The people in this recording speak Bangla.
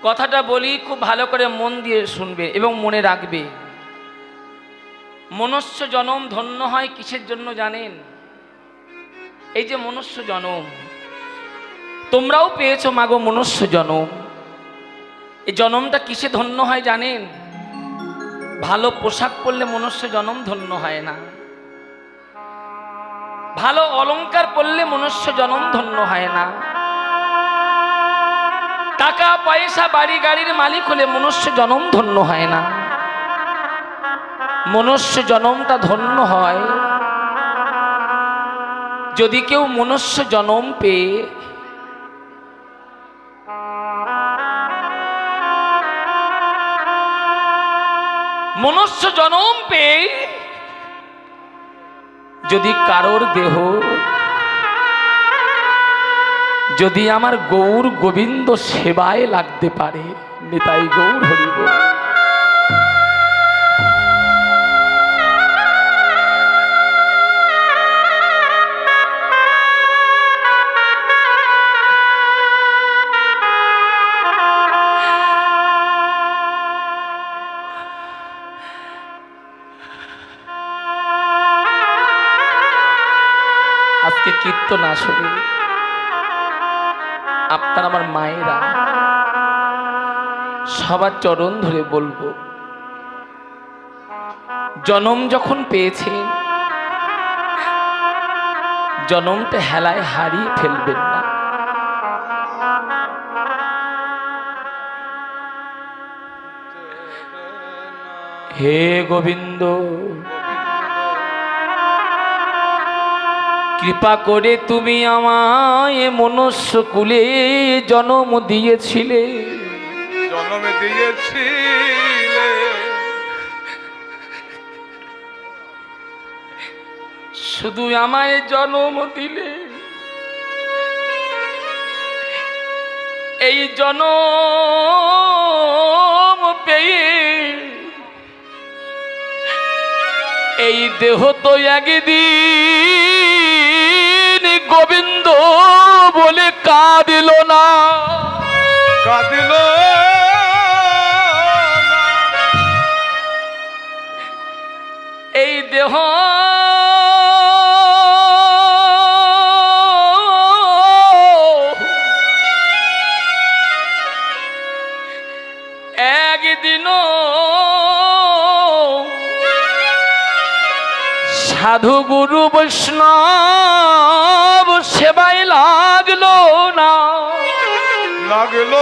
কথাটা বলি, খুব ভালো করে মন দিয়ে শুনবে এবং মনে রাখবে। মনুষ্য জনম ধন্য হয় কিসের জন্য জানেন? এই যে মনুষ্য জনম, তোমরাও পেয়েছো মাগো মনুষ্য জনম। এই জনমটা কিসে ধন্য হয় জানেন? ভালো পোশাক পরলে মনুষ্য জনম ধন্য হয় না, ভালো অলংকার পরলে মনুষ্য জনম ধন্য হয় না, টাকা পয়সা বাড়ি গাড়ির মালিক হলে মনুষ্য জনম ধন্য হয় না। মনুষ্য জনমটা ধন্য হয় যদি কেউ মনুষ্য জনম পেয়ে মনুষ্য জনম পেয়ে যদি কারোর দেহ যদি আমার গৌর গোবিন্দ সেবায় লাগতে পারে, নিতাই গৌর হরি বল। আজকে কীর্তন আসবে আপনার আমার মায়েরা সবার চরণ ধরে বলবো, জনম যখন পেয়েছেন জনমটা হেলায় হারিয়ে ফেলবেন না। হে গোবিন্দ, কৃপা করে তুমি আমায় মনুষ্য কুলে জন্ম দিয়েছিলে, শুধু আমায় জন্ম দিলে, এই জন্ম পেয়ে এই দেহ তো একদিন গোবিন্দ বলে কাঁদিল না, কাঁদিল এই দেহ একদিনও সাধু গুরু বৈষ্ণব সেবায় লাগলো না, লাগলো